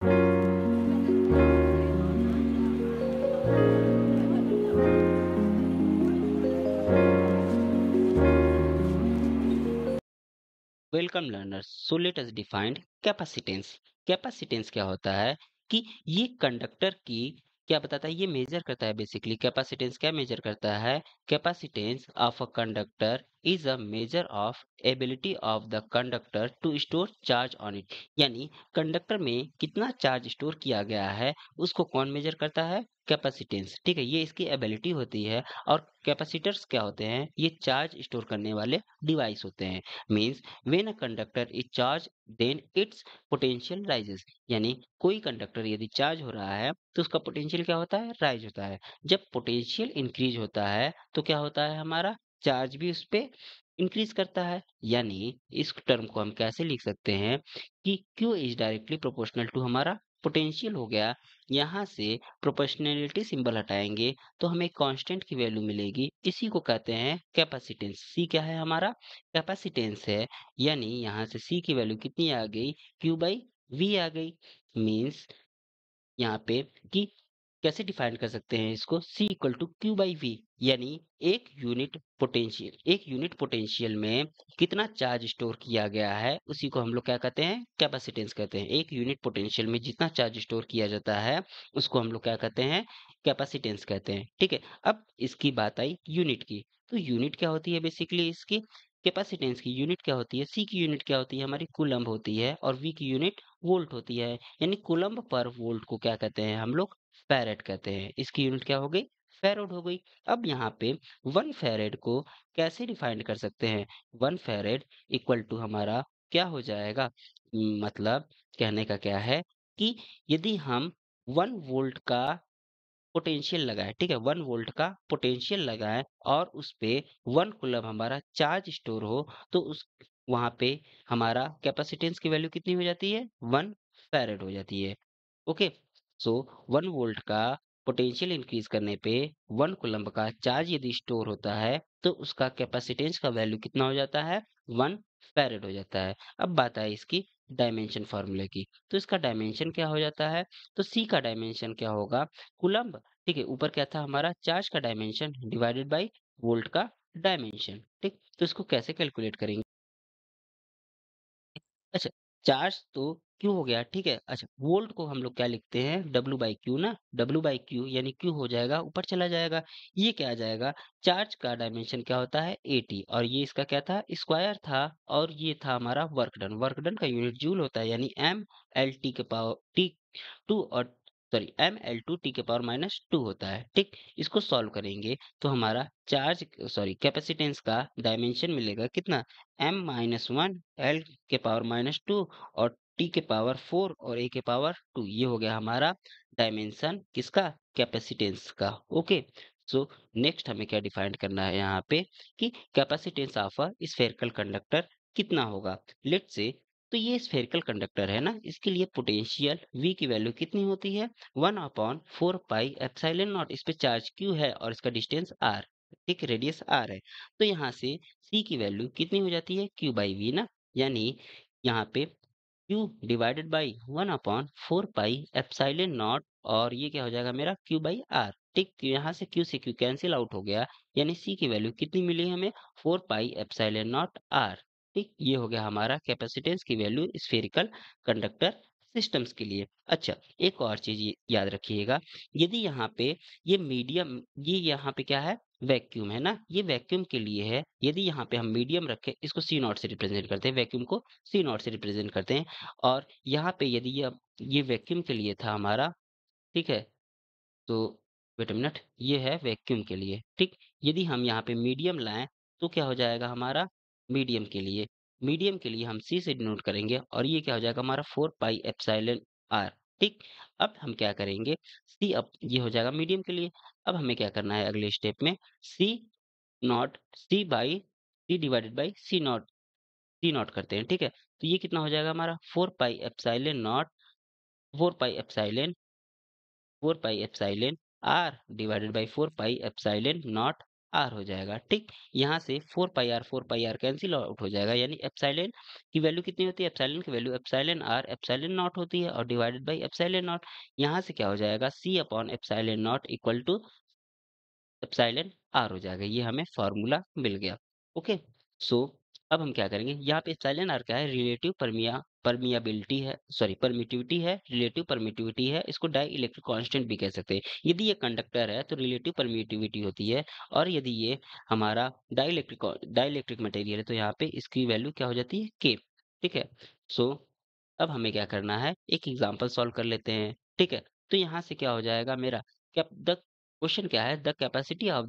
Welcome learners, so let us defined capacitance. Capacitance क्या होता है कि ये कंडक्टर की क्या बताता है, ये मेजर करता है। बेसिकली कैपेसिटेंस क्या मेजर करता है? Capacitance of a conductor is a measure of ability of the conductor to store charge on it. यानी कंडक्टर में कितना चार्ज स्टोर किया गया है उसको कौन मेजर करता है? कैपेसिटेंस। ठीक है, ये इसकी एबिलिटी होती है। और कैपेसिटर्स क्या होते हैं? ये चार्ज स्टोर करने वाले डिवाइस होते हैं। Means when a conductor is charged then its potential rises। यानी कोई कंडक्टर यदि चार्ज हो रहा है तो उसका पोटेंशियल क्या होता है? राइज होता है। जब पोटेंशियल इंक्रीज होता है तो क्या होता है? हमारा चार्ज भी उस पे इंक्रीज करता है। यानी इस टर्म को हम कैसे लिख सकते हैं कि Q is directly proportional to हमारा पोटेंशियल हो गया। यहाँ से प्रोपोर्शनैलिटी सिंबल हटाएंगे तो हमें कांस्टेंट की वैल्यू मिलेगी। इसी को कहते हैं कैपेसिटेंस। सी क्या है? हमारा कैपेसिटेंस है। यानी यहाँ से C की वैल्यू कितनी आ गई? Q बाई V आ गई। मीन्स यहाँ पे कि कैसे डिफाइन कर सकते हैं इसको? C equal to Q by V। यानी एक यूनिट पोटेंशियल में कितना चार्ज स्टोर किया गया है उसी को हम लोग क्या कहते हैं? कैपेसिटेंस कहते हैं। एक यूनिट पोटेंशियल में जितना चार्ज स्टोर किया जाता है उसको हम लोग क्या कहते हैं? कैपेसिटेंस कहते हैं। ठीक है, अब इसकी बात आई यूनिट की। तो यूनिट क्या होती है? बेसिकली इसकी कैपेसिटेंस की यूनिट क्या होती है? C की यूनिट क्या होती है? हमारी कूलम्ब होती है। और V की यूनिट वोल्ट होती है। यानी कूलम्ब पर वोल्ट को क्या कहते हैं हम लोग? फैरेड कहते हैं। इसकी यूनिट क्या हो गई? फैरेड हो गई। अब यहाँ पे 1 फैरेड को कैसे डिफाइन कर सकते हैं? 1 फैरेड इक्वल टू हमारा क्या हो जाएगा? मतलब कहने का क्या है कि यदि हम 1 वोल्ट का पोटेंशियल लगाएँ, ठीक है? 1 वोल्ट का पोटेंशियल लगाएँ और उस पे 1 कूलम्ब हमारा चार्ज स्टोर हो, तो उस वहाँ पे हमारा कैपेसिटेंस की वैल्यू कितनी हो जाती है? 1 फैरेड हो जाती है। ओके? सो 1 वोल्ट का पोटेंशियल इंक्रीज़ करने पे 1 कूलम्ब का चार्ज यदि स्टोर होता है, तो उसका कैपेसिटेंस का वैल्यू कितना हो जाता है? 1 फैरेड हो जाता है। अब बात आई इसकी डायमेंशन फ़ॉर्मूले की। तो इसका डायमेंशन क्या हो जाता है? तो C का डायमेंशन क्या होगा? कूलम्ब। ठीक है, ऊपर क्या था हमारा? चार्ज का डायमेंशन डिवाइडेड बाय वोल्ट का डायमेंशन। ठीक, तो इसको कैसे कैलकुलेट करेंगे? अच्छा, चार्ज तो Q हो गया, ठीक है। अच्छा, वोल्ट को हम लोग क्या लिखते हैं? W बाई क्यू ना। W बाई क्यू यानी Q हो जाएगा, ऊपर चला जाएगा। ये क्या आ जाएगा? चार्ज का डायमेंशन क्या होता है? AT। और ये इसका क्या था? स्क्वायर था। और ये था हमारा वर्क डन। वर्क डन का यूनिट जूल होता है। यानी M L T के पावर T2 और सॉरी ML2 T के पावर माइनस 2 होता है। ठीक, इसको सॉल्व करेंगे तो हमारा चार्ज सॉरी कैपेसिटेंस का डायमेंशन मिलेगा कितना? M-1 L के पावर माइनस 2 और T के पावर 4 और A के पावर 2। ये हो गया हमारा डायमेंशन किसका? कैपेसिटेंस का। ओके, सो नेक्स्ट हमें क्या डिफाइन करना है यहाँ पे कि capacitance of a spherical conductor कितना होगा? लेट्स से तो ये स्फेरिकल कंडक्टर है ना, इसके लिए पोटेंशियल V की वैल्यू कितनी होती है? 1/4 पाई एप्सिलॉन नॉट। इस पे चार्ज Q है और इसका डिस्टेंस R, ठीक, रेडियस R है। तो यहाँ से C की वैल्यू कितनी हो जाती है? Q बाई V ना। यानी यहाँ पे Q divided by 1/4 pi epsilon naught और ये क्या हो जाएगा मेरा? Q by R। ठीक, यहाँ से Q कैंसिल आउट हो गया। यानी C की वैल्यू कितनी मिली हमें? 4 पाई एप्सिलॉन नॉट R। ठीक, ये हो गया हमारा कैपेसिटेंस की वैल्यू स्फेरिकल कंडक्टर सिस्टम्स के लिए। अच्छा, एक और चीज याद रखिएगा, यदि यहाँ पे ये मीडियम, ये यहाँ पे क्या है? वैक्यूम है ना, ये वैक्यूम के लिए है। यदि यहाँ पे हम मीडियम रखें, इसको C नॉट से रिप्रेजेंट करते हैं, वैक्यूम को C नॉट से रिप्रेजेंट करते हैं। और यहाँ पे यदि ये वैक्यूम के लिए था हमारा, ठीक है। तो वेट अ मिनट, ये है वैक्यूम के लिए। ठीक, यदि हम यहाँ पे मीडियम लाएं तो क्या हो जाएगा हमारा? मीडियम के लिए हम C से डिनोट करेंगे और ये क्या हो जाएगा हमारा? 4 पाई एप्सिलॉन R। ठीक, अब हम क्या करेंगे? C, अब ये हो जाएगा मीडियम के लिए। अब हमें क्या करना है अगले स्टेप में? C not C divided by C not करते हैं, ठीक है। तो ये कितना हो जाएगा हमारा? 4 pi epsilon R divided by 4 pi epsilon naught R हो जाएगा, ठीक। यहाँ से 4 पाई आर कैंसिल आउट हो जाएगा, यानी एप्सिलॉन की वैल्यू कितनी होती है? एप्सिलॉन की value epsilon R epsilon naught होती है और डिवाइडेड बाई एप्सिलॉन नॉट। यहाँ से क्या हो जाएगा? C upon epsilon naught equal to epsilon r हो जाएगा। ये हमें फार्मूला मिल गया। ओके, सो अब हम क्या करेंगे? यहाँ पे एप्सिलॉन आर क्या है? रिलेटिव परमियाबिलिटी है, सॉरी परमिटिविटी है, रिलेटिव परमिटिविटी है। इसको डाई इलेक्ट्रिक कांस्टेंट भी कह सकते हैं। यदि ये कंडक्टर है तो रिलेटिव परमिटिविटी होती है, और यदि ये हमारा डाई इलेक्ट्रिक मटेरियल है तो यहाँ पे इसकी वैल्यू क्या हो जाती है? के। ठीक है, सो अब हमें क्या करना है? एक एग्जाम्पल सॉल्व कर लेते हैं। ठीक है, तो यहाँ से क्या हो जाएगा मेरा? क्या द क्वेश्चन क्या है? The capacity of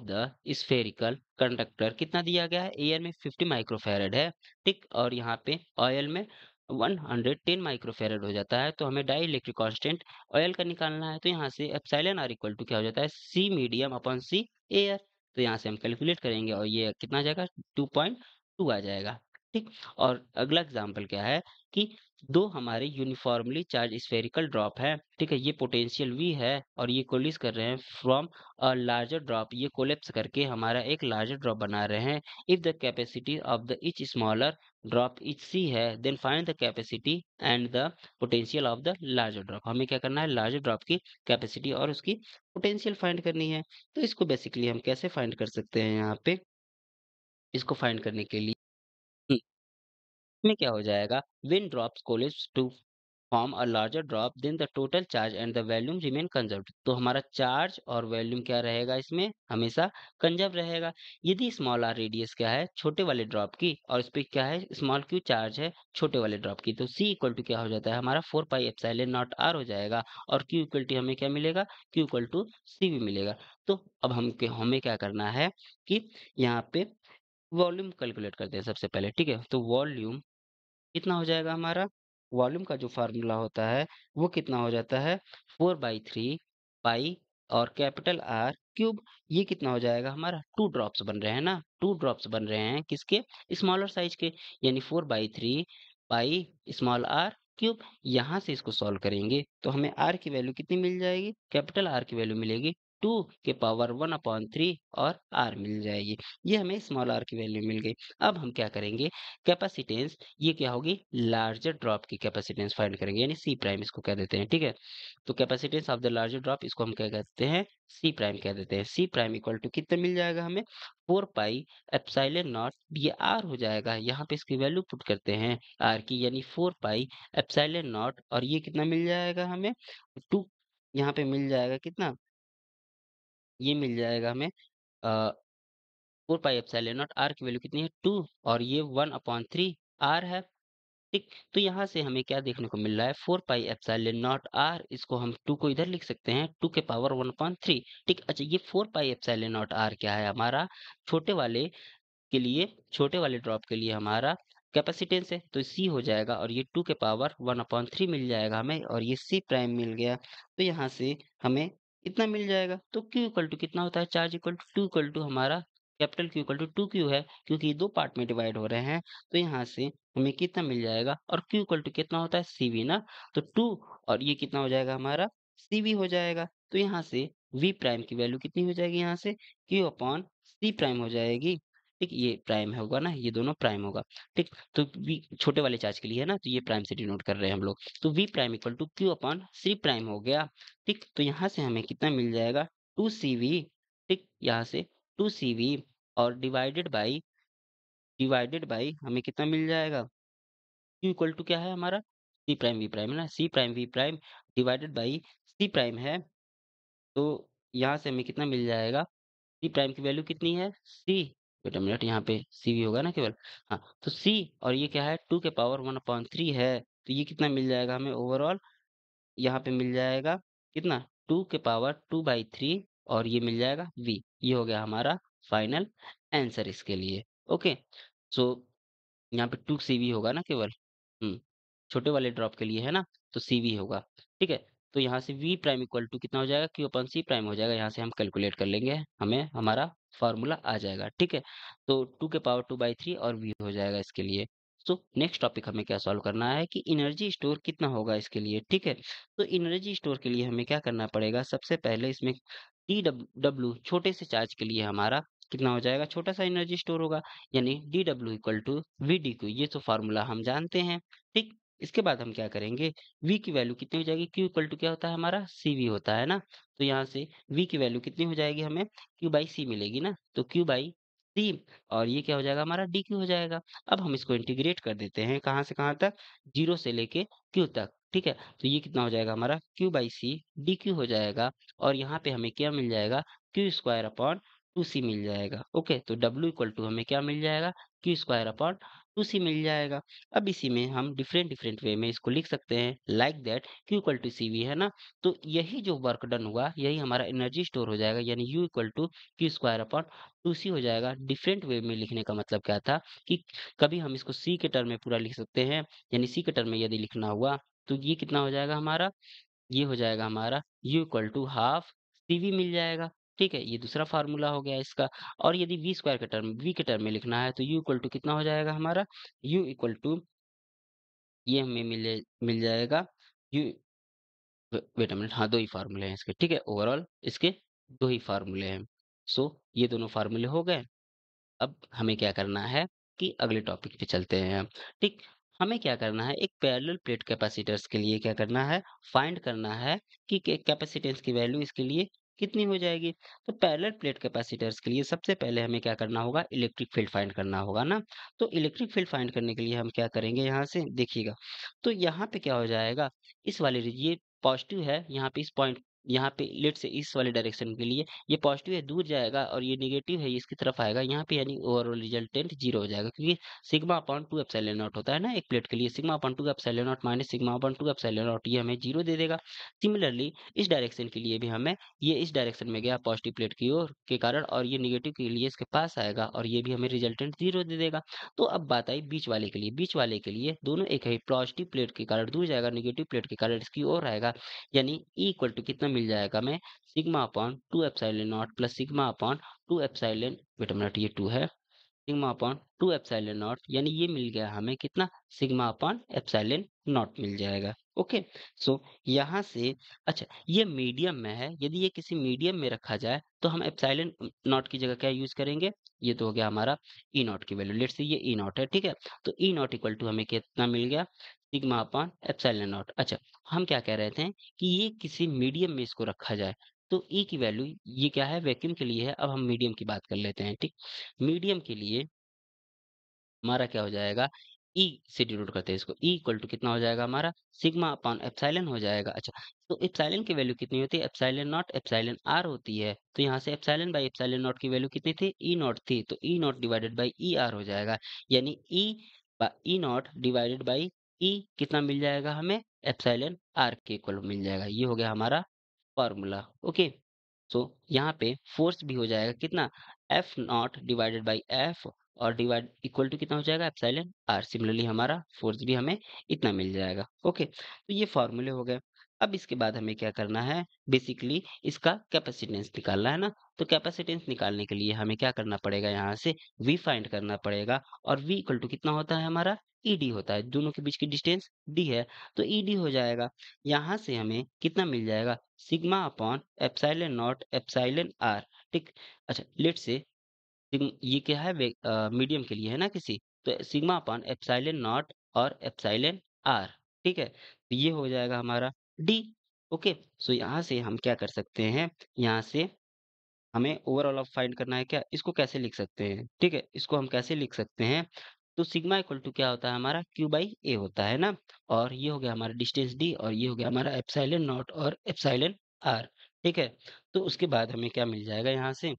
the spherical conductor कितना दिया गया है? एयर में 50 माइक्रोफैरड है, ठीक। और यहाँ पे ऑयल में 110 माइक्रोफैरड हो जाता है। तो हमें डाई इलेक्ट्रिक कांस्टेंट ऑयल का निकालना है। तो यहाँ से एप्सिलॉन आर इक्वल टू क्या हो जाता है? सी मीडियम अपॉन सी एयर। तो यहाँ से हम कैलकुलेट करेंगे और ये कितना आ जाएगा? 2.2 आ जाएगा, ठीक। और अगला एग्जाम्पल क्या है कि दो हमारे यूनिफॉर्मली चार्ज स्फेरिकल ड्रॉप है, ठीक है। ये पोटेंशियल V है और ये कोलिस कर रहे हैं फ्रॉम अ लार्जर ड्रॉप। ये कोलेप्स करके हमारा एक लार्जर ड्रॉप बना रहे हैं। If the capacity of the each smaller drop each C है, then find the capacity and the potential of the larger drop. हमें क्या करना है? लार्जर ड्रॉप की कैपेसिटी और उसकी पोटेंशियल फाइंड करनी है। तो इसको बेसिकली हम कैसे फाइंड कर सकते हैं? यहाँ पे इसको फाइंड करने के लिए में क्या हो जाएगा? When drops coalesce to form a larger drop, then the total charge and the volume remain conserved। तो हमारा चार्ज और वॉल्यूम क्या रहेगा? इसमें हमेशा कंजर्व रहेगा। यदि स्मॉल आर रेडियस क्या है? छोटे वाले ड्रॉप की, और इस पे क्या है? स्मॉल क्यू चार्ज है छोटे वाले ड्रॉप की। तो सी इक्वल टू क्या हो जाता है? हमारा 4 पाई एप्सिलॉन नॉट आर हो जाएगा। और क्यू इक्वल टू हमें क्या मिलेगा? क्यू इक्वल टू सी भी मिलेगा। तो अब हमें क्या करना है कि यहाँ पे वॉल्यूम कैलकुलेट करते हैं सबसे पहले, ठीक है। तो वॉल्यूम कितना हो जाएगा हमारा? वॉल्यूम का जो फ़ॉर्मूला होता है, वो कितना हो जाता है? 4/3 पाई और कैपिटल आर क्यूब। ये कितना हो जाएगा हमारा? 2 ड्रॉप्स बन रहे हैं ना? 2 ड्रॉप्स बन रहे हैं किसके? स्मॉलर साइज़ के, यानी 4/3 पाई स्मॉल आर क्यूब। यहाँ से इसको सॉल्व करेंगे तो हमें आर की वैल्यू कितनी मिल जाएगी? कैपिटल आर की वैल्यू मिलेगी 2 के पावर 1/3 और आर मिल जाएगी। ये हमें स्मॉल आर की वैल्यू मिल गई। अब हम क्या करेंगे? कैपेसिटेंस, ये क्या होगी? लार्जर ड्रॉप की कैपेसिटेंस फाइंड करेंगे, यानी सी प्राइम इसको कह देते हैं, ठीक है। तो capacitance of the larger drop, इसको हम क्या कहते हैं? सी प्राइम कह देते हैं। सी प्राइम इक्वल टू कितना मिल जाएगा हमें? 4 पाई एप्सिलॉन नॉट, ये आर हो जाएगा। यहाँ पे इसकी वैल्यू पुट करते हैं आर की, यानी 4 पाई एप्सिलॉन नॉट, और ये कितना मिल जाएगा हमें? 2। यहाँ पे मिल जाएगा कितना? ये मिल जाएगा हमें 4 पाई एप्सिलॉन नॉट, आर की वैल्यू कितनी है? 2, और ये 1/3 आर है, ठीक। तो यहाँ से हमें क्या देखने को मिल रहा है? 4 पाई एप्सिलॉन नॉट आर, इसको हम 2 को इधर लिख सकते हैं, 2 के पावर 1/3, ठीक। अच्छा, ये 4 पाई एप्सिलॉन नॉट आर क्या है हमारा? छोटे वाले के लिए, छोटे वाले ड्रॉप के लिए हमारा कैपेसिटेंस है, तो सी हो जाएगा। और ये 2 के पावर 1/3 मिल जाएगा हमें, और ये सी प्राइम मिल गया। तो यहाँ से हमें इतना मिल जाएगा। तो क्यू इक्वल टू कितना होता है? Charge equal to 2 equal to हमारा capital Q equal to 2 Q है, क्योंकि ये 2 पार्ट में डिवाइड हो रहे हैं। तो यहाँ से हमें कितना मिल जाएगा? और क्यू इक्वल टू कितना होता है? सीवी ना। तो 2, और ये कितना हो जाएगा हमारा? सीवी हो जाएगा। तो यहाँ से वी प्राइम की वैल्यू कितनी हो जाएगी? यहाँ से क्यू अपॉन सी प्राइम हो जाएगी, ठीक। ये प्राइम होगा ना, ये दोनों प्राइम होगा, ठीक। तो वी छोटे वाले चार्ज के लिए है ना, तो ये प्राइम से डिनोट कर रहे हैं हम लोग। तो V prime equal to Q upon C prime हो गया, ठीक। तो यहाँ से हमें कितना मिल जाएगा? 2 CV, ठीक। यहाँ से 2 CV, और डिवाइडेड बाई हमें कितना मिल जाएगा? क्यू इक्वल टू क्या है हमारा? सी प्राइम वी प्राइम है ना, C prime V prime divided by C prime है। तो यहाँ से हमें कितना मिल जाएगा? सी प्राइम की वैल्यू कितनी है? सी, वेट अ मिनट, यहाँ पे सी भी होगा ना केवल। हाँ, तो सी, और ये क्या है? 2 के पावर 1/3 है। तो ये कितना मिल जाएगा हमें ओवरऑल? यहाँ पे मिल जाएगा कितना? 2 के पावर 2/3, और ये मिल जाएगा वी। ये हो गया हमारा फाइनल आंसर इसके लिए। ओके, सो यहाँ पे 2 सीवी होगा ना केवल। हुँ, छोटे वाले ड्रॉप के लिए है ना, तो सीवी होगा, ठीक है। तो यहाँ से वी प्राइम इक्वल टू कितना हो जाएगा? क्यू अपन सी प्राइम हो जाएगा। यहाँ से हम कैलकुलेट कर लेंगे, हमें हमारा फ़ॉर्मूला आ जाएगा, ठीक है। तो 2 के पावर 2/3 और वी हो जाएगा इसके लिए। सो नेक्स्ट टॉपिक हमें क्या सॉल्व करना है कि एनर्जी स्टोर कितना होगा इसके लिए, ठीक है। तो एनर्जी स्टोर के लिए हमें क्या करना पड़ेगा? सबसे पहले इसमें डब्ल्यू छोटे से चार्ज के लिए हमारा कितना हो जाएगा, छोटा सा एनर्जी स्टोर होगा, यानी D W equal to V D Q, ये तो फॉर्मूला हम जानते हैं। ठीक, इसके बाद हम क्या करेंगे, v की वैल्यू कितनी हो जाएगी, q इक्वल टू क्या होता है हमारा, cv होता है ना। तो यहाँ से v की वैल्यू कितनी हो जाएगी, हमें q बाई सी मिलेगी ना, तो q बाई सी, और ये क्या हो जाएगा हमारा dq हो जाएगा। अब हम इसको इंटीग्रेट कर देते हैं, कहाँ से कहाँ तक, जीरो से लेके q तक। ठीक है, तो ये कितना हो जाएगा हमारा q by C D Q हो जाएगा, और यहाँ पे हमें क्या मिल जाएगा, Q square upon two C मिल जाएगा। ओके, तो W इक्वल टू हमें क्या मिल जाएगा, Q square upon two C मिल जाएगा। अब इसी में हम डिफरेंट डिफरेंट वे में इसको लिख सकते हैं, like that Q equal to C V है ना। तो यही जो वर्क डन हुआ यही हमारा एनर्जी स्टोर हो जाएगा, यानी U equal to Q square upon two C हो जाएगा। डिफरेंट वे में लिखने का मतलब क्या था कि कभी हम इसको सी के टर्म में पूरा लिख सकते हैं, यानी सी के टर्म में यदि लिखना हुआ तो ये कितना हो जाएगा हमारा, ये हो जाएगा हमारा u equal to half CV मिल जाएगा। ठीक है, ये दूसरा फार्मूला हो गया इसका। और यदि वी स्क्वायर के टर्म v के टर्म में लिखना है तो u इक्वल टू कितना हो जाएगा हमारा, u इक्वल टू ये हमें मिल जाएगा u, वेट अ मिनट, हाँ दो ही फार्मूले हैं इसके, ठीक है, ओवरऑल इसके दो ही फार्मूले हैं। सो ये दोनों फार्मूले हो गए। अब हमें क्या करना है कि अगले टॉपिक पे चलते हैं हम। ठीक, हमें क्या करना है, एक पैरेलल प्लेट कैपेसिटर्स के लिए क्या करना है, फाइंड करना है कि कैपेसिटेंस की वैल्यू इसके लिए कितनी हो जाएगी। तो पैरेलल प्लेट कैपेसिटर्स के लिए सबसे पहले हमें क्या करना होगा, इलेक्ट्रिक फील्ड फाइंड करना होगा ना। तो इलेक्ट्रिक फील्ड फाइंड करने के लिए हम क्या करेंगे, यहाँ से देखिएगा, तो यहाँ पे क्या हो जाएगा, इस वाले ये पॉजिटिव है, यहाँ पे इस पॉइंट, यहाँ पे लेट से इस वाले डायरेक्शन के लिए ये पॉजिटिव है, दूर जाएगा, और ये नेगेटिव है, ये इसकी तरफ आएगा, यहाँ पे यानी ओवरऑल रिजल्टेंट जीरो हो जाएगा, क्योंकि sigma upon two epsilon not होता है ना एक प्लेट के लिए, sigma upon two epsilon not minus sigma upon two epsilon not, ये हमें जीरो दे देगा। सिमिलरली इस डायरेक्शन के लिए भी हमें, ये इस डायरेक्शन में गया पॉजिटिव प्लेट की ओर के कारण, और ये निगेटिव के लिए इसके पास आएगा, और ये भी हमें रिजल्टेंट जीरो दे देगा। तो अब बात आई बीच वाले के लिए, बीच वाले के लिए दोनों एक ही, पॉजिटिव प्लेट के कारण दूर जाएगा, निगेटिव प्लेट के कारण इसकी ओर आएगा, यानी ई इक्वल टू कितना मिल जाएगा हमें, sigma upon two epsilon naught plus sigma upon two epsilon, wait a minute, ये टू है, sigma upon two epsilon naught, यानी ये मिल गया हमें कितना, सिग्मा अपॉन एप्सिलॉन नॉट मिल जाएगा। ओके, सो यहाँ से, अच्छा ये मीडियम में है, यदि ये किसी मीडियम में रखा जाए तो हम एप्सिलॉन नॉट की जगह क्या यूज करेंगे, ये तो हो गया हमारा ई नॉट की वैल्यू, लेट से ये ई नॉट है, ठीक है। तो ई नॉट इक्वल टू हमें कितना मिल गया, सिग्मा अपॉन एप्सिलॉन नॉट। अच्छा, हम क्या कह रहे थे कि ये किसी मीडियम में इसको रखा जाए, तो ई की वैल्यू, ये क्या है, वैक्यूम के लिए है, अब हम मीडियम की बात कर लेते हैं। ठीक, मीडियम के लिए हमारा क्या हो जाएगा, ई से डिनोट करते हैं इसको, ई इक्वल टू कितना हो जाएगा हमारा, सिग्मा अपॉन एप्सिलॉन हो जाएगा। अच्छा, तो एप्सिलॉन की वैल्यू कितनी होती है, एप्सिलॉन नॉट एप्सिलॉन आर होती है, तो यहाँ से एप्सिलॉन बाई एप्सिलॉन नॉट की वैल्यू कितनी थी, ई नॉट थी, तो E naught divided by E r हो जाएगा, यानी E naught divided by E कितना मिल जाएगा हमें, एप्सिलॉन आर के इक्वल मिल जाएगा। ये हो गया हमारा फॉर्मूला। ओके, सो यहाँ पे फोर्स भी हो जाएगा कितना, F not divided by F, और डिवाइड इक्वल टू कितना हो जाएगा, एप्सिलॉन आर। सिमिलरली हमारा फोर्स भी हमें इतना मिल जाएगा। ओके, तो ये फॉर्मूले हो गए। अब इसके बाद हमें क्या करना है, बेसिकली इसका कैपेसिटेंस निकालना है ना। तो कैपेसिटेंस निकालने के लिए हमें क्या करना पड़ेगा, यहाँ से वी फाइंड करना पड़ेगा, और वी इक्वल टू कितना होता है हमारा, ईडी होता है, दोनों के बीच की डिस्टेंस डी है, तो ईडी हो जाएगा। यहाँ से हमें कितना मिल जाएगा, sigma upon epsilon naught epsilon R. ठीक, अच्छा लेट से ये क्या है, मीडियम के लिए है ना किसी, तो सिग्मा अपॉन एप्सिलॉन नॉट और एप्सिलॉन आर। ठीक है, तो ये हो जाएगा हमारा डी। ओके, सो यहाँ से हम क्या कर सकते हैं, यहाँ से हमें ओवरऑल ऑफ फाइंड करना है क्या, इसको कैसे लिख सकते हैं, ठीक है, इसको हम कैसे लिख सकते हैं, तो सिग्मा इक्वल टू क्या होता है हमारा, क्यू बाई ए होता है ना, और ये हो गया हमारा डिस्टेंस डी, और ये हो गया हमारा एप्सिलॉन नॉट और एप्सिलॉन आर। ठीक है, तो उसके बाद हमें क्या मिल जाएगा यहाँ से,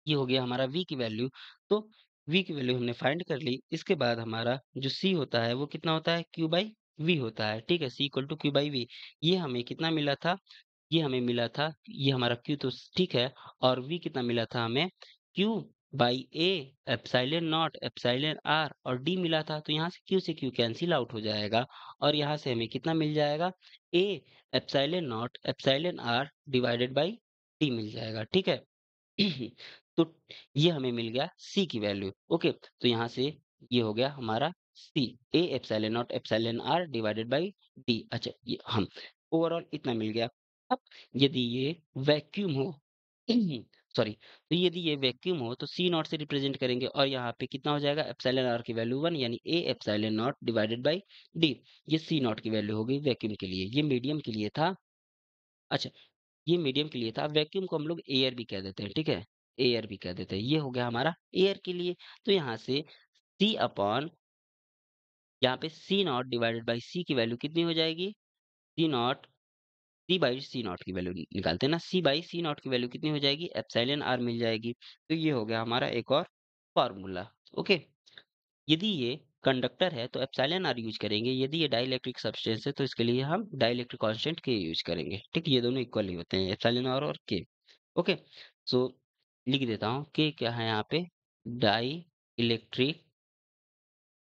ये हो गया हमारा v की वैल्यू। तो v की वैल्यू हमने फाइंड कर ली, इसके बाद हमारा जो c होता है वो कितना होता है, q बाई v होता है। ठीक है, c equal to Q by V, ये हमें कितना मिला था, ये हमें मिला था, ये हमारा q तो ठीक है, और v कितना मिला था हमें, q by a epsilon naught epsilon r, और d मिला था, तो यहाँ से q कैंसिल आउट हो जाएगा, और यहाँ से हमें कितना मिल जाएगा, a epsilon naught epsilon r divided by d मिल जाएगा। ठीक है, तो ये हमें मिल गया C की वैल्यू। ओके, तो यहाँ से ये हो गया हमारा C, A epsilon naught epsilon R divided by D। अच्छा, ये हम ओवरऑल इतना मिल गया। अब यदि ये वैक्यूम हो सॉरी, तो यदि ये वैक्यूम हो तो सी नॉट से रिप्रेजेंट करेंगे और यहाँ पे कितना हो जाएगा एप्सिलॉन आर की वैल्यू 1 यानी A epsilon naught divided bye D. ये सी नॉट की वैल्यू हो गई वैक्यूम के लिए, ये मीडियम के लिए था। अच्छा, ये मीडियम के लिए था, वैक्यूम को हम लोग एयर भी कह देते हैं, ठीक है? एयर भी कह देते हैं, ये हो गया हमारा एयर के लिए। तो यहाँ से सी अपॉन यहाँ पे C naught divided by C की वैल्यू कितनी हो जाएगी? C naught C by C naught की वैल्यू निकालते हैं ना, सी बाई सी नॉट की वैल्यू कितनी हो जाएगी? एप्सिलॉन आर मिल जाएगी। तो ये हो गया हमारा एक और फार्मूला। ओके, यदि ये कंडक्टर है तो एप्सिलॉन आर यूज करेंगे, यदि ये डाइइलेक्ट्रिक सब्सटेंस है तो इसके लिए हम डाइइलेक्ट्रिक कांस्टेंट के यूज करेंगे। ठीक, ये दोनों इक्वल नहीं होते हैं, एप्सिलॉन आर और के। ओके, सो लिख देता हूँ के क्या है यहाँ पे? Die electric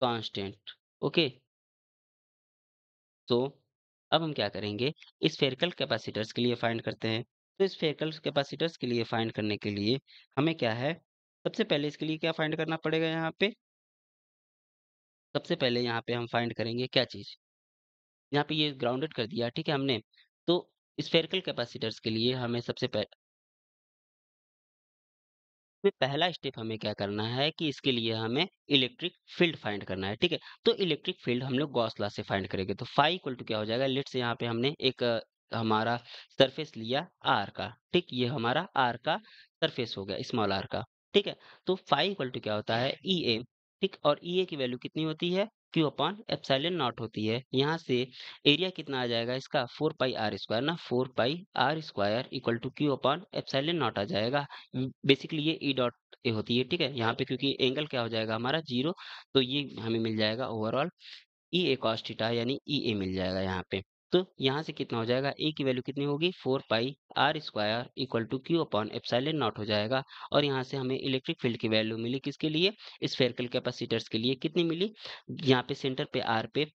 constant. ओके, तो अब हम क्या करेंगे? स्फेरिकल कैपेसिटर्स के लिए फाइंड करते हैं। तो स्फेरिकल कैपेसिटर्स के लिए फाइंड करने के लिए हमें क्या है? सबसे पहले इसके लिए क्या फाइंड करना पड़ेगा यहाँ पे? सबसे पहले यहाँ पे हम फाइंड करेंगे क्या चीज़? यहाँ पे ये ग्राउंडेड कर दिया, ठीक है हमने। तो स्फेरिकल कैपेसिटर्स के लिए हमें सबसे में पहला स्टेप हमें क्या करना है कि इसके लिए हमें इलेक्ट्रिक फील्ड फाइंड करना है, ठीक है? तो इलेक्ट्रिक फील्ड हम लोग गॉस लॉ से फाइंड करेंगे। तो फाई इक्वल टू क्या हो जाएगा? लेट्स से यहाँ पे हमने एक हमारा सरफेस लिया आर का, ठीक? ये हमारा आर का सरफेस हो गया, स्मॉल आर का, ठीक है? तो फाई इक्वल टू क्या होता है? ई ए, ठीक? और ई ए की वैल्यू कितनी होती है? क्यू अपॉन एप्सिलॉन नॉट होती है। यहाँ से एरिया कितना आ जाएगा इसका? 4 पाई आर स्क्वायर ना, 4 pi r square equal to Q upon epsilon naught आ जाएगा। बेसिकली ये ई डॉट ए होती है, ठीक है? यहाँ पे क्योंकि एंगल क्या हो जाएगा हमारा 0, तो ये हमें मिल जाएगा ओवरऑल ई ए कॉस थीटा यानी ई ए मिल जाएगा यहाँ पे। तो यहाँ से कितना हो जाएगा? ए की वैल्यू कितनी होगी? 4 pi r square equal to Q upon epsilon naught हो जाएगा। और यहाँ से हमें इलेक्ट्रिक फील्ड की वैल्यू मिली किसके लिए? स्फेरिकल कैपेसिटर्स के लिए कितनी मिली? यहाँ पे सेंटर पे आर पे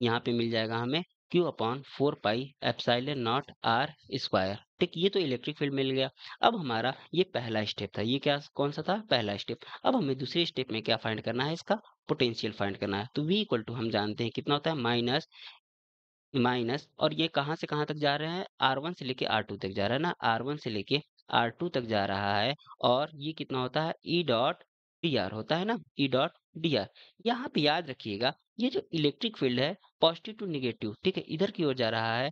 यहाँ पे मिल जाएगा हमें Q upon 4 pi epsilon naught R square, ठीक? ये तो इलेक्ट्रिक फील्ड मिल गया। अब हमारा ये पहला स्टेप था, ये क्या कौन सा था? पहला स्टेप। अब हमें दूसरे स्टेप में क्या फाइंड करना है? इसका पोटेंशियल फाइंड करना है। तो V इक्वल टू हम जानते हैं कितना होता है? माइनस माइनस और ये कहाँ से कहाँ तक जा रहे हैं? R1 से लेके R2 तक जा रहा है ना, R1 से लेके R2 तक जा रहा है। और ये कितना होता है? E डॉट dr होता है ना, E डॉट dr। यहाँ पे याद रखिएगा ये जो इलेक्ट्रिक फील्ड है पॉजिटिव टू निगेटिव, ठीक है, इधर की ओर जा रहा है,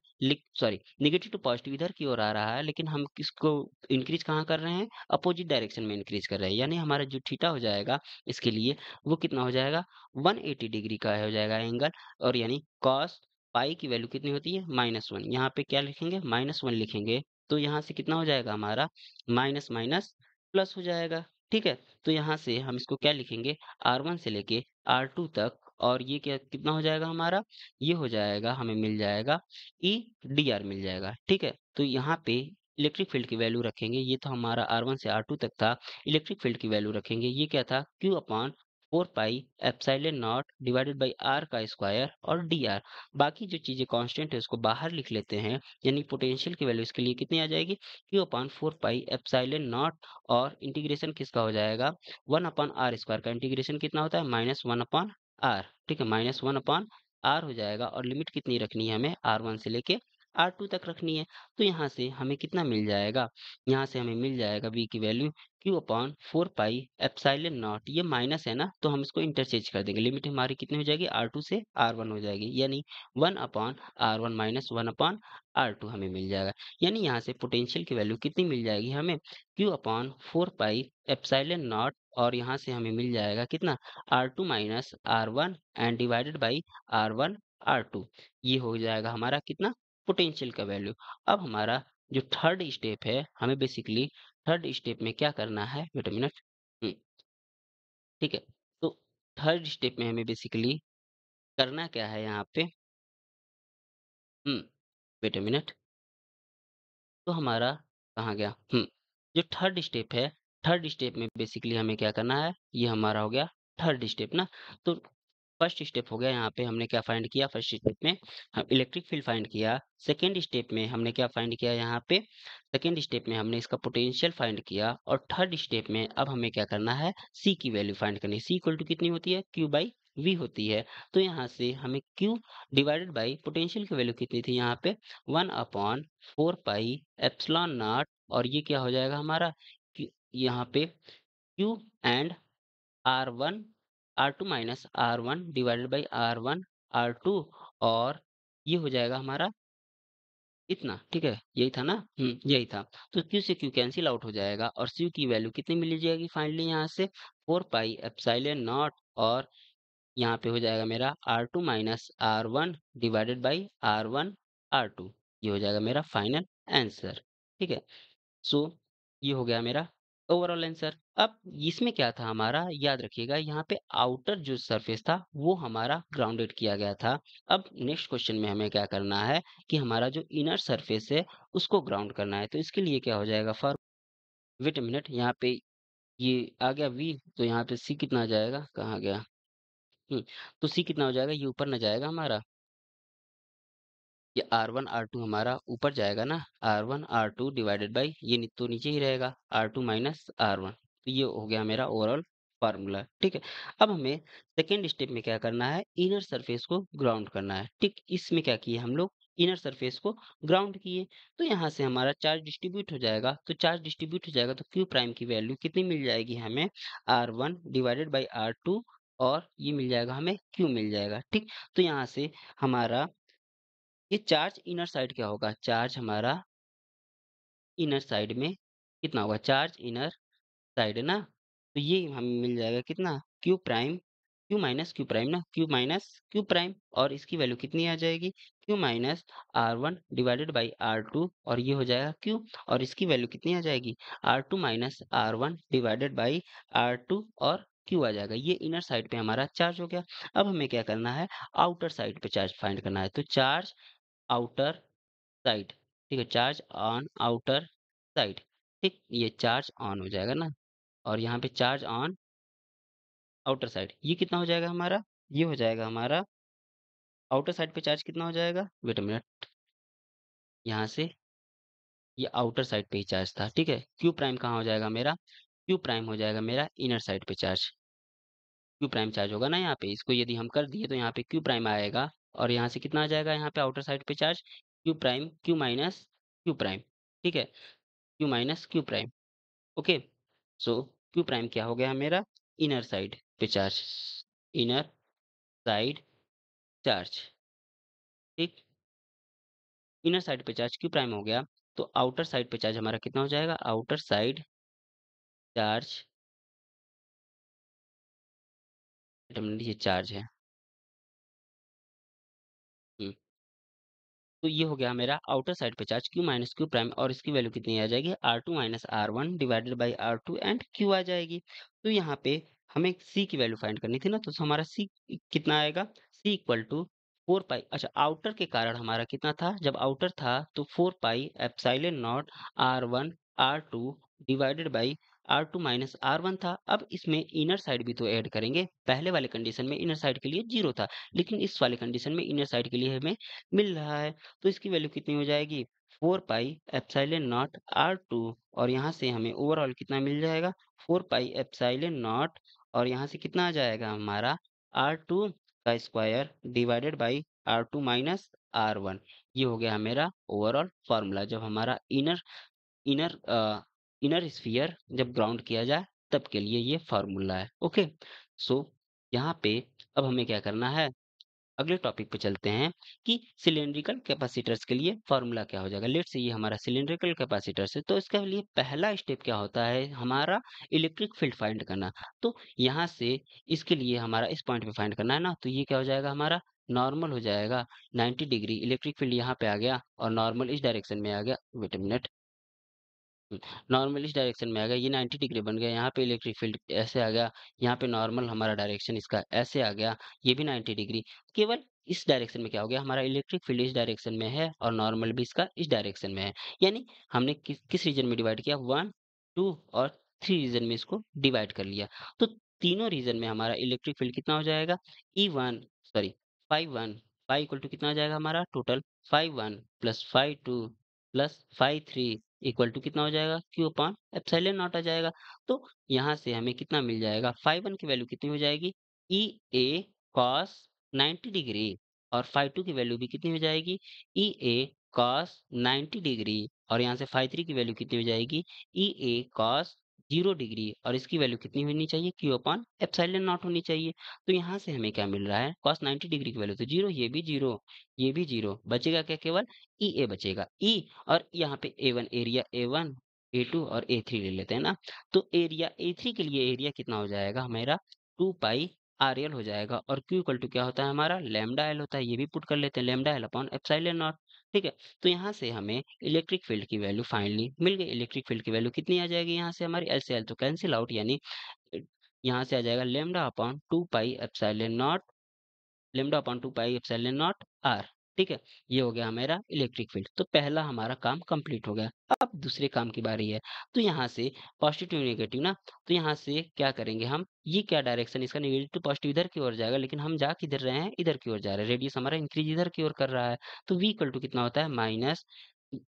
सॉरी निगेटिव टू पॉजिटिव इधर की ओर आ रहा है, लेकिन हम किसको इंक्रीज कहाँ कर रहे हैं? अपोजिट डायरेक्शन में इंक्रीज कर रहे हैं। यानी हमारा जो थीटा हो जाएगा इसके लिए वो कितना हो जाएगा? 180 डिग्री का हो जाएगा एंगल। और यानी कॉस पाई की वैल्यू कितनी होती है? -1। यहाँ पे क्या लिखेंगे? -1 लिखेंगे। तो यहाँ से कितना हो जाएगा हमारा? माइनस माइनस प्लस हो जाएगा, ठीक है? तो यहाँ से हम इसको क्या लिखेंगे? R1 से लेके R2 तक। और ये क्या कितना हो जाएगा हमारा? ये हो जाएगा हमें मिल जाएगा ई डी आर मिल जाएगा, ठीक है? तो यहाँ पे इलेक्ट्रिक फील्ड की वैल्यू रखेंगे, ये तो हमारा R1 से R2 तक था। इलेक्ट्रिक फील्ड की वैल्यू रखेंगे, ये क्या था? Q upon 4 pi epsilon naught divided by R का स्क्वायर और डी आर। बाकी जो चीजें कांस्टेंट है उसको बाहर लिख लेते हैं। यानी पोटेंशियल की वैल्यू इसके लिए कितनी आ जाएगी? Q upon 4 pi epsilon naught और इंटीग्रेशन किसका हो जाएगा? 1 अपॉन आर स्क्वायर का इंटीग्रेशन कितना होता है? -1 अपॉन आर, ठीक है? -1 अपॉन आर हो जाएगा। और लिमिट कितनी रखनी है हमें? R1 से लेके R2 तक रखनी है। तो यहाँ से हमें कितना मिल जाएगा? यहाँ से हमें मिल जाएगा v की value Q upon 4 pi epsilon not, ये माइनस है ना तो हम इसको इंटरचेंज कर देंगे। लिमिट हमारी कितनी हो जाएगी? R2 से R1 हो जाएगी, यानी 1 upon R1 minus 1 upon R2 हमें मिल जाएगा। यानी यहाँ से पोटेंशियल की वैल्यू कितनी मिल जाएगी हमें? Q upon 4 pi epsilon naught. और यहाँ से हमें मिल जाएगा कितना? R2 minus R1 and divided by R1 R2। ये हो जाएगा हमारा कितना? पोटेंशियल का वैल्यू। अब हमारा जो थर्ड स्टेप है, हमें बेसिकली थर्ड स्टेप में क्या करना है? Wait a minute. ठीक है। तो थर्ड स्टेप में हमें बेसिकली करना क्या है यहाँ पे? हुँ, वेट अ मिनट। तो हमारा कहाँ गया? जो थर्ड स्टेप है, थर्ड स्टेप में बेसिकली हमें क्या करना है? ये हमारा हो गया थर्ड स्टेप ना। तो फर्स्ट स्टेप हो गया, यहाँ पे हमने क्या फाइंड किया? फर्स्ट स्टेप में हम इलेक्ट्रिक फील्ड फाइंड किया। सेकंड स्टेप में हमने क्या फाइंड किया यहाँ पे? सेकंड स्टेप में हमने इसका पोटेंशियल फाइंड किया। और थर्ड स्टेप में अब हमें क्या करना है? सी की वैल्यू फाइंड करनी है। सी इक्वल टू कितनी होती है? क्यू बाई वी होती है। तो यहाँ से हमें क्यू डिवाइडेड बाई पोटेंशियल की वैल्यू कितनी थी यहाँ पे 1/4 पाई एप्सिलॉन नॉट, और ये क्या हो जाएगा हमारा यहाँ पे Q and R1 R2 minus R1 divided by R1 R2, और ये हो जाएगा हमारा इतना, ठीक है? यही था ना? यही था। तो Q से Q कैंसल आउट हो जाएगा और C की वैल्यू कितनी मिल जाएगी फाइनली यहाँ से 4 पाई एप्सिलॉन नॉट, और यहाँ पे हो जाएगा मेरा R2 minus R1 divided by R1 R2। ये हो जाएगा मेरा फाइनल आंसर, ठीक है? सो ये हो गया मेरा ओवरऑल आंसर। अब इसमें क्या था हमारा, याद रखिएगा यहाँ पे आउटर जो सरफेस था वो हमारा ग्राउंडेड किया गया था। अब नेक्स्ट क्वेश्चन में हमें क्या करना है कि हमारा जो इनर सरफेस है उसको ग्राउंड करना है। तो इसके लिए क्या हो जाएगा फॉर वेट अ मिनट, यहाँ पे ये आ गया वी, तो यहाँ पे सी कितना आ जाएगा, कहाँ गया? हम्म तो सी कितना हो जाएगा, ये ऊपर न जाएगा हमारा, ये R1 R2 हमारा ऊपर जाएगा ना, R1 R2 डिवाइडेड बाई ये तो नीचे ही रहेगा R2 माइनस R1। तो ये हो गया मेरा ओवरऑल फार्मूला, ठीक है? अब हमें सेकेंड स्टेप में क्या करना है, इनर सरफेस को ग्राउंड करना है, ठीक? इसमें क्या किए हम लोग, इनर सरफेस को ग्राउंड किए। तो यहाँ से हमारा चार्ज डिस्ट्रीब्यूट हो जाएगा, तो चार्ज डिस्ट्रीब्यूट हो जाएगा तो क्यू प्राइम की वैल्यू कितनी मिल जाएगी हमें, R1 डिवाइडेड बाई R2, और ये मिल जाएगा हमें क्यू मिल जाएगा, ठीक? तो यहाँ से हमारा ये चार्ज इनर साइड क्या होगा, चार्ज हमारा इनर साइड में कितना होगा, चार्ज इनर साइड ना, तो ये हमें मिल जाएगा कितना, क्यू प्राइम, क्यू प्राइम ना, क्यू माइनस क्यू प्राइम, और इसकी वैल्यू कितनी आ जाएगी, Q minus R1 divided by R2, और ये हो जाएगा क्यू, और इसकी वैल्यू कितनी आ जाएगी, R2 minus R1 divided by R2, और क्यू आ जाएगा। ये इनर साइड पे हमारा चार्ज हो गया। अब हमें क्या करना है, आउटर साइड पे चार्ज फाइंड करना है। तो चार्ज आउटर साइड, ठीक है, चार्ज ऑन आउटर साइड, ठीक, ये चार्ज ऑन हो जाएगा ना, और यहाँ पे चार्ज ऑन आउटर साइड, ये कितना हो जाएगा हमारा, ये हो जाएगा हमारा आउटर साइड पे चार्ज कितना हो जाएगा, वेट अ मिनट, यहाँ से ये आउटर साइड पे ही चार्ज था, ठीक है? क्यू प्राइम कहाँ हो जाएगा मेरा, क्यू प्राइम हो जाएगा मेरा इनर साइड पे चार्ज, क्यू प्राइम चार्ज होगा ना यहाँ पे, इसको यदि हम कर दिए तो यहाँ पे क्यू प्राइम आएगा, और यहाँ से कितना आ जाएगा यहाँ पे आउटर साइड पे charge, Q prime Q minus Q prime, ठीक है, Q minus Q prime, okay. So Q prime क्या हो गया मेरा, इनर साइड पे चार्ज, इनर साइड चार्ज, ठीक, इनर साइड पे चार्ज क्यू प्राइम हो गया। तो आउटर साइड पे चार्ज हमारा कितना हो जाएगा, आउटर साइड चार्ज, ये चार्ज है, हम्म, तो ये हो गया मेरा आउटर साइड पे charge Q minus Q prime, और इसकी वैल्यू कितनी आ जाएगी, R2 minus R1 divided by R2 and Q आ जाएगी। तो यहाँ पे हमें सी की वैल्यू फाइंड करनी थी ना, तो हमारा सी कितना आएगा, सी इक्वल टू 4 पाई, अच्छा आउटर के कारण हमारा कितना था, जब आउटर था तो 4 pi epsilon not R1 R2 divided by R2 minus R1 था। अब इसमें इनर साइड भी तो ऐड करेंगे, पहले वाले कंडीशन में इनर साइड के लिए जीरो था, लेकिन इस वाले कंडीशन में इनर साइड के लिए हमें मिल रहा है। तो इसकी वैल्यू कितनी हो जाएगी, 4 पाई एप्सिलॉन नॉट R2, और यहाँ से हमें ओवरऑल कितना मिल जाएगा, 4 पाई एप्सिलॉन नॉट, और यहाँ से कितना आ जाएगा हमारा R2 का square divided by R2 minus R1। ये हो गया मेरा ओवरऑल फार्मूला, जब हमारा इनर इनर इनर स्फीयर जब ग्राउंड किया जाए तब के लिए ये फार्मूला है, ओके। सो यहाँ पे अब हमें क्या करना है, अगले टॉपिक पे चलते हैं कि सिलिंड्रिकल कैपेसिटर्स के लिए फॉर्मूला क्या हो जाएगा। लेट्स से ये हमारा सिलिंड्रिकल कैपेसिटर्स है, तो इसके लिए पहला स्टेप क्या होता है, हमारा इलेक्ट्रिक फील्ड फाइंड करना। तो यहाँ से इसके लिए हमारा इस पॉइंट पे फाइंड करना है ना, तो ये क्या हो जाएगा हमारा, नॉर्मल हो जाएगा 90 डिग्री, इलेक्ट्रिक फील्ड यहाँ पे आ गया और नॉर्मल इस डायरेक्शन में आ गया, वेट अ मिनट, नॉर्मल इस डायरेक्शन में आ गया, ये 90 डिग्री बन गया, यहाँ पे इलेक्ट्रिक फील्ड ऐसे आ गया, यहाँ पे नॉर्मल हमारा डायरेक्शन इसका ऐसे आ गया, ये भी 90 डिग्री, केवल इस डायरेक्शन में क्या हो गया, हमारा इलेक्ट्रिक फील्ड इस डायरेक्शन में है और नॉर्मल भी इसका इस डायरेक्शन में है। यानी हमने किस रीजन में डिवाइड किया, 1 2 और 3 रीजन में इसको डिवाइड कर लिया। तो तीनों रीजन में हमारा इलेक्ट्रिक फील्ड कितना हो जाएगा, E1 सॉरी 5 1, 5 इक्वल टू कितना हो जाएगा हमारा total, 5 1 plus 5 2 plus 5 3 equal to कितना हो जाएगा, क्यू अपॉन एप्सिलॉन नॉट आ जाएगा। तो यहाँ से हमें कितना मिल जाएगा, 5 1 की वैल्यू कितनी हो जाएगी, ई ए कॉस 90 डिग्री और फाई 2 की वैल्यू भी कितनी हो जाएगी ई ए कॉस 90 डिग्री और यहाँ से फाई 3 की वैल्यू कितनी हो जाएगी ई ए कॉस 0 डिग्री और इसकी वैल्यू कितनी होनी चाहिए क्यू अपॉन एप्सिलॉन नॉट होनी चाहिए। तो यहाँ से हमें क्या मिल रहा है कॉस 90 डिग्री की वैल्यू तो जीरो, ये भी जीरो, ये भी जीरो, बचेगा क्या केवल ई ए बचेगा ई और यहाँ पे A one area A one A two और ए थ्री ले लेते हैं ना। तो एरिया ए थ्री के लिए एरिया कितना हो जाएगा हमारा टू पाई आर एल हो जाएगा और क्यू इक्वल टू क्या होता है हमारा लैम्डा एल होता है, ये भी पुट कर लेते हैं lambda L upon epsilon not. ठीक है, तो यहाँ से हमें इलेक्ट्रिक फील्ड की वैल्यू फाइनली मिल गई। इलेक्ट्रिक फील्ड की वैल्यू कितनी आ जाएगी यहाँ से हमारी एल से एल तो कैंसिल आउट, यानी यहाँ से आ जाएगा lambda upon two pi epsilon naught lambda upon two pi epsilon naught R. ठीक है, ये हो गया हमारा इलेक्ट्रिक फील्ड। तो पहला हमारा काम कंप्लीट हो गया। अब दूसरे काम की बारी है। तो यहाँ से पॉजिटिव नेगेटिव ना, तो यहाँ से क्या करेंगे हम, ये क्या डायरेक्शन इसका नेगेटिव टू पॉजिटिव इधर की ओर जाएगा, लेकिन हम जा किधर रहे हैं इधर की ओर जा रहे हैं, रेडियस हमारा इंक्रीज इधर की ओर कर रहा है। तो v इक्वल टू कितना होता है माइनस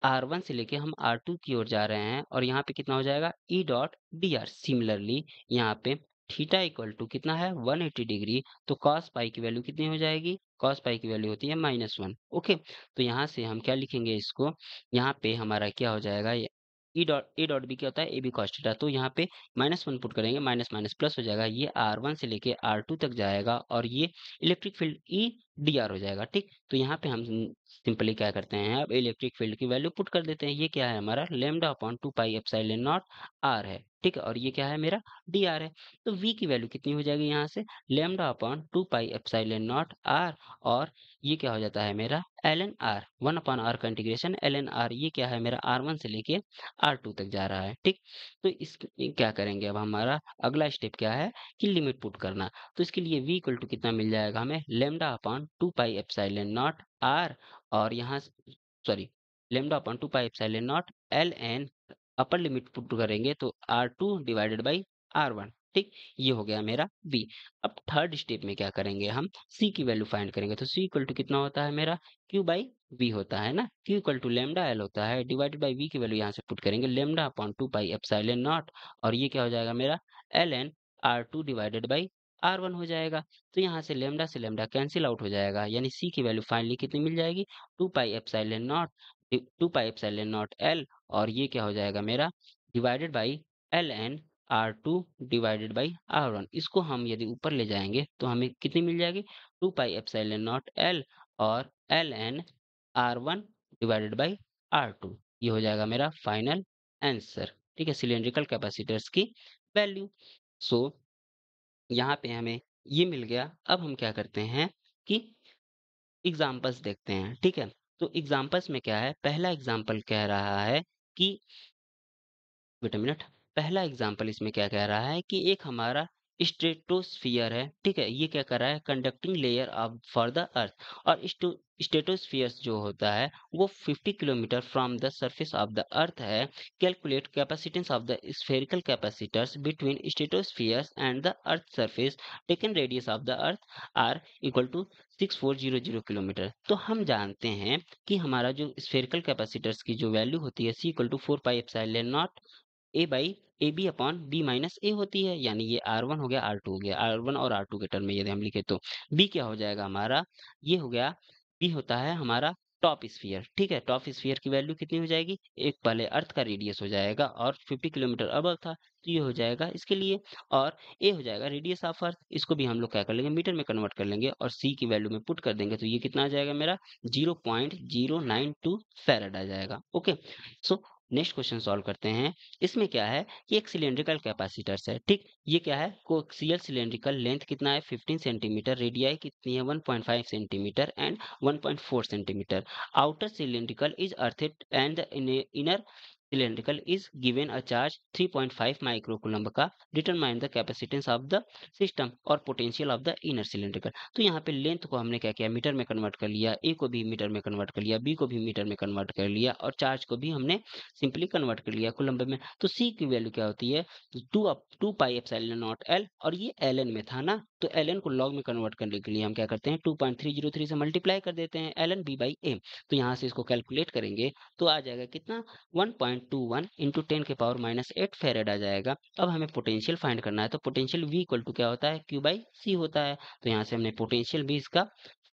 R1 से लेके हम R2 की ओर जा रहे हैं और यहाँ पे कितना हो जाएगा E dot D R. Similarly यहाँ पे थीटा इक्वल टू कितना है 180 डिग्री, तो कॉस पाई की वैल्यू कितनी हो जाएगी, कॉस पाई की वैल्यू होती है -1। ओके, तो यहाँ से हम क्या लिखेंगे इसको, यहाँ पे हमारा क्या हो जाएगा ई डॉट बी क्या होता है ए बी कॉस थीटा, तो यहाँ पे -1 पुट करेंगे, माइनस माइनस प्लस हो जाएगा, ये R1 से लेके R2 तक जाएगा और ये electric field E D R हो जाएगा। ठीक, तो यहाँ पे हम सिंपली क्या करते हैं अब इलेक्ट्रिक फील्ड की वैल्यू पुट कर देते हैं। ये क्या है हमारा lambda upon two pi epsilon naught R है। ठीक है, और ये क्या है मेरा डी आर है। तो v की वैल्यू कितनी हो जाएगी यहाँ से lambda upon two pi epsilon naught R और ये क्या हो जाता है मेरा L N R, one upon R का इंटीग्रेशन एल एन आर, ये क्या है मेरा R1 से लेके R2 तक जा रहा है। ठीक, तो इस क्या करेंगे अब हमारा अगला स्टेप क्या है कि लिमिट पुट करना। तो इसके लिए v इक्वल टू कितना मिल जाएगा हमें lambda upon two pi epsilon naught R और यहाँ sorry lambda upon two pi epsilon naught L N upper limit put करेंगे तो R2 डिवाइडेड बाई R1। ठीक, ये हो गया मेरा b। अब थर्ड स्टेप में क्या करेंगे हम c की वैल्यू फाइंड करेंगे। तो c इक्वल टू कितना होता है मेरा q बाई v होता है ना, q equal to lambda L होता है डिवाइडेड बाई v की वैल्यू यहाँ से पुट करेंगे lambda upon two pi epsilon naught और ये क्या हो जाएगा मेरा L N R2 divided by R1 हो जाएगा। तो यहाँ से लैम्डा कैंसिल आउट हो जाएगा, यानी c की वैल्यू फाइनली कितनी मिल जाएगी two pi epsilon naught L और ये क्या हो जाएगा मेरा divided by L N R2 divided by R1। इसको हम यदि ऊपर ले जाएंगे तो हमें कितनी मिल जाएगी two pi epsilon naught L और L N R1 divided by R2। ये हो जाएगा मेरा फाइनल आंसर। ठीक है, सिलेंड्रिकल कैपेसिटर्स की वैल्यू। सो यहाँ पे हमें ये मिल गया। अब हम क्या करते हैं कि एग्जाम्पल्स देखते हैं। ठीक है, तो एग्जाम्पल्स में क्या है, पहला एग्जाम्पल कह रहा है कि वेट अ मिनट, पहला एग्जाम्पल इसमें क्या कह रहा है कि एक हमारा स्ट्रेटोस्फियर है। ठीक है, ये क्या कर रहा है conducting layer of for the earth और स्ट्रेटोस्फियर जो होता है वो 50 kilometre from the surface of the earth है। Calculate capacitance of the spherical capacitors between stratosphere and the earth surface taken radius of the earth R equal to 6400 kilometre. तो हम जानते हैं कि हमारा जो स्फेरिकल कैपेसिटर्स की जो वैल्यू होती है C equal to 4 pi epsilon naught A by A B upon B minus A होती है, यानी ये R1 हो गया R2 हो गया, R1 और R2 के टर्म में यदि हम लिखे तो B क्या हो जाएगा हमारा, ये हो गया B होता है हमारा टॉप स्फीयर। ठीक है, टॉप स्फीयर की वैल्यू कितनी हो जाएगी, एक पहले अर्थ का रेडियस हो जाएगा और 50 किलोमीटर अबव था तो ये हो जाएगा इसके लिए और ए हो जाएगा रेडियस ऑफ अर्थ। इसको भी हम लोग क्या कर लेंगे मीटर में कन्वर्ट कर लेंगे और सी की वैल्यू में पुट कर देंगे तो ये कितना आ जाएगा मेरा 0.092 फैराड आ जाएगा। Okay, so next question solve करते हैं। इसमें क्या है कि एक सिलेंड्रिकल कैपेसिटर्स है। ठीक, ये क्या है कोएक्सियल सिलेंड्रिकल लेंथ कितना है 15 सेंटीमीटर, रेडियाई कितनी है 1.5 centimetre and 1.4 centimetre. Outer cylindrical is earthed and the inner cylindrical is given a charge 3.5 microcoulomb का। Determine the capacitance of the system और potential of the inner cylindrical. तो यहाँ पे length को हमने क्या किया मीटर में कन्वर्ट कर लिया, ए को भी मीटर में कन्वर्ट कर लिया, बी को भी मीटर में कन्वर्ट कर लिया और चार्ज को भी हमने सिंपली कन्वर्ट कर लिया कूलम्ब में। तो सी की वैल्यू क्या होती है two pi epsilon naught L और ये एल एन में था ना, तो ln को log में कन्वर्ट करने के लिए हम क्या करते हैं 2.303 से मल्टीप्लाई कर देते हैं ln b बाई a। तो यहाँ से इसको कैलकुलेट करेंगे तो आ जाएगा कितना 1.21 इंटू 10⁻⁻8 फेरेड आ जाएगा। अब हमें पोटेंशियल फाइंड करना है, तो पोटेंशियल v इक्वल टू क्या होता है q बाई c होता है। तो यहाँ से हमने पोटेंशियल भी इसका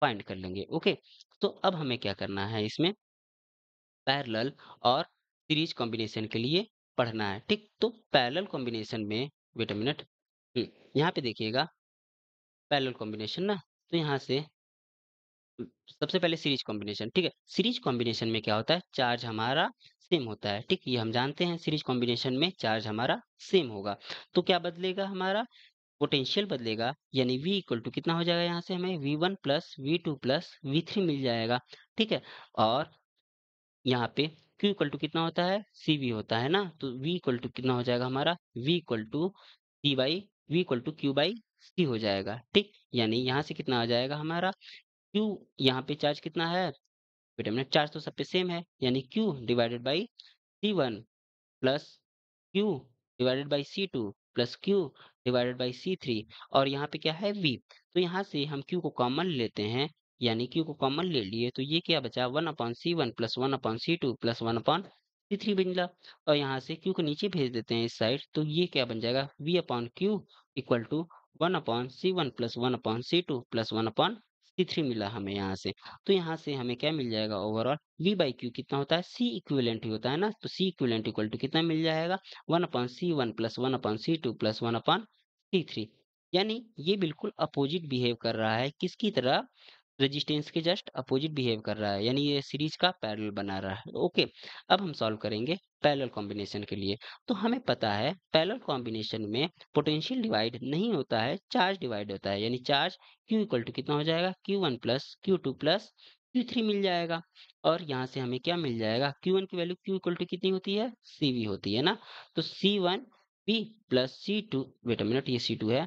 फाइंड कर लेंगे। ओके, तो अब हमें क्या करना है, इसमें पैरेलल और सीरीज कॉम्बिनेशन के लिए पढ़ना है। ठीक, तो पैरेलल कॉम्बिनेशन में वेट अ मिनट, यहाँ पे देखिएगा पैरेलल कॉम्बिनेशन ना, तो यहाँ से सबसे पहले सीरीज कॉम्बिनेशन। ठीक है, सीरीज कॉम्बिनेशन में क्या होता है, चार्ज हमारा सेम होता है। ठीक, ये हम जानते हैं सीरीज कॉम्बिनेशन में चार्ज हमारा सेम होगा। तो क्या बदलेगा, हमारा पोटेंशियल बदलेगा, यानी v इक्वल टू कितना हो जाएगा, यहाँ से हमें v1 plus v2 plus v3 मिल जाएगा। ठीक है, और यहाँ पे q इक्वल टू कितना होता है, cv होता है ना, तो v इक्वल टू कितना हो जाएगा हमारा, v equal to c by v equal to q by c हो जाएगा। ठीक, यानी यहाँ से कितना आ जाएगा हमारा q, यहाँ पे चार्ज कितना है, वेट अ मिनट, चार्ज तो सब पे सेम है, यानी q divided by c1 plus q divided by c2 plus q divided by c3, और यहाँ पे क्या है v। तो यहाँ से हम q को कॉमन लेते हैं, यानी q को कॉमन ले लिए तो ये क्या बचा 1/c1 plus 1/c2 plus 1/c3 बन गया। और यहाँ से q को नीचे भेज देते हैं इस साइड, तो ये क्या बन जाएगा v upon Q equal to 1/c1 plus 1/c2 plus 1/c3 मिला हमें यहाँ से। तो यहाँ से हमें क्या मिल जाएगा ओवरऑल v बाई क्यू कितना होता है, c इक्विवेलेंट ही होता है ना, तो c इक्विवेलेंट इक्वल टू कितना मिल जाएगा 1/c1 plus 1/c2 plus 1/c3। यानी ये बिल्कुल अपोजिट बिहेव कर रहा है, किसकी तरह, रेजिस्टेंस के जस्ट अपोजिट बिहेव कर रहा है, यानी ये सीरीज का पैरेलल बना रहा है। ओके, अब हम सॉल्व करेंगे पैरेलल कॉम्बिनेशन के लिए। तो हमें पता है पैरेलल कॉम्बिनेशन में पोटेंशियल डिवाइड नहीं होता है, चार्ज डिवाइड होता है, यानी चार्ज q इक्वल टू कितना हो जाएगा q1 plus q2 plus q3 मिल जाएगा। और यहाँ से हमें क्या मिल जाएगा, q1 की वैल्यू q इक्वल टू कितनी होती है, cv होती है ना, तो c1 v plus c2, wait a minute ये c2 है,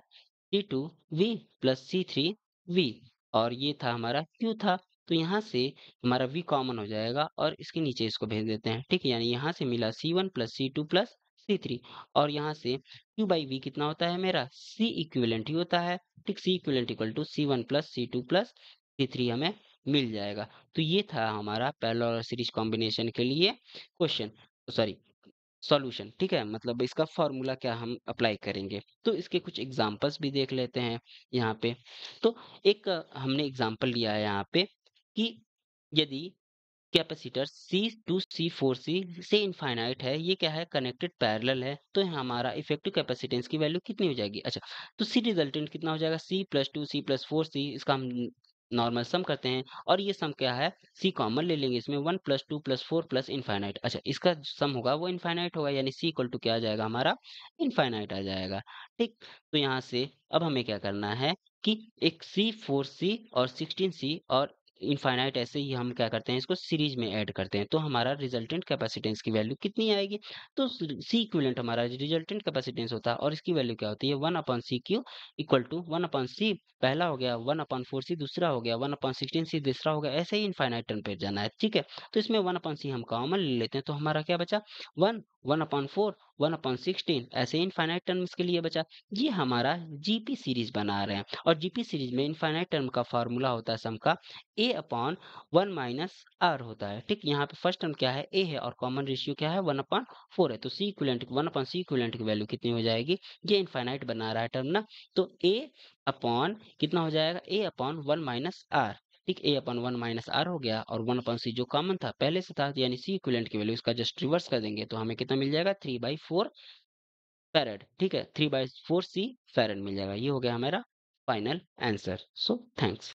c2 v plus c3 v, और ये था हमारा q था। तो यहाँ से हमारा v कॉमन हो जाएगा और इसके नीचे इसको भेज देते हैं। ठीक है, यानी यहाँ से मिला c1 plus c2 plus c3, और यहाँ से q बाई v कितना होता है मेरा, c इक्विवेलेंट ही होता है। ठीक, c equivalent equal to c1 plus c2 plus c3 हमें मिल जाएगा। तो ये था हमारा पैरेलल और सीरीज कॉम्बिनेशन के लिए क्वेश्चन, सॉरी सॉल्यूशन। ठीक है, मतलब इसका फॉर्मूला क्या हम अप्लाई करेंगे, तो इसके कुछ एग्जांपल्स भी देख लेते हैं यहाँ पे। तो एक हमने एग्जांपल लिया है यहाँ पे कि यदि कैपेसिटर C2C4C से इनफाइनाइट है, ये क्या है कनेक्टेड पैरेलल है, तो हमारा इफेक्टिव कैपेसिटेंस की वैल्यू कितनी हो जाएगी। अच्छा, तो C रिजल्टेंट कितना हो जाएगा, C+2C+4C, इसका हम नॉर्मल सम करते हैं, और ये सम क्या है, C कॉमन ले लेंगे इसमें 1 प्लस 2 प्लस 4 प्लस इनफाइनाइट। अच्छा, इसका सम होगा वो इनफाइनाइट होगा, यानी C इक्वल टू क्या आ जाएगा हमारा, इनफाइनाइट आ जाएगा। ठीक, तो यहाँ से अब हमें क्या करना है कि एक C4C और 16C और इनफाइनाइट ऐसे ही हम क्या करते हैं, इसको सीरीज में ऐड करते हैं, तो हमारा रिजल्टेंट कैपेसिटेंस की वैल्यू कितनी आएगी, तो सी इक्विवेलेंट हमारा रिजल्टेंट कैपेसिटेंस होता है, और इसकी वैल्यू क्या होती है 1/c Q equal to 1/c पहला हो गया, 1/4c दूसरा हो गया, 1/16c तीसरा हो गया, ऐसे ही इनफाइनाइट टर्म पे जाना है। ठीक है, तो इसमें 1/c हम कॉमन ले लेते हैं, तो हमारा क्या बचा 1, 1/4, 1/16, ऐसे ही इनफाइनाइट टर्म्स के लिए बचा। ये हमारा जीपी सीरीज बना रहे हैं, और जीपी सीरीज में इनफाइनाइट टर्म का फार्मूला होता है सम का a अपॉन 1 माइनस आर होता है। ठीक, यहाँ पे फर्स्ट टर्म क्या है, a है, और कॉमन रेशियो क्या है 1/4 है, तो c इक्विवेलेंट 1/c इक्विवेलेंट की वैल्यू कितनी हो जाएगी, ये इनफाइनाइट बना रहा है टर्म ना, तो a अपॉन कितना हो जाएगा, a अपॉन 1 माइनस आर। ठीक, a अपॉन 1 माइनस आर हो गया, और 1/c जो कॉमन था पहले से था, यानी c इक्विवेलेंट की वैल्यू इसका जस्ट रिवर्स कर देंगे, तो हमें कितना मिल जाएगा 3/4 फैरेड। ठीक है, 3/4 c फैरेड मिल जाएगा। ये हो गया हमारा फाइनल आंसर। So thanks.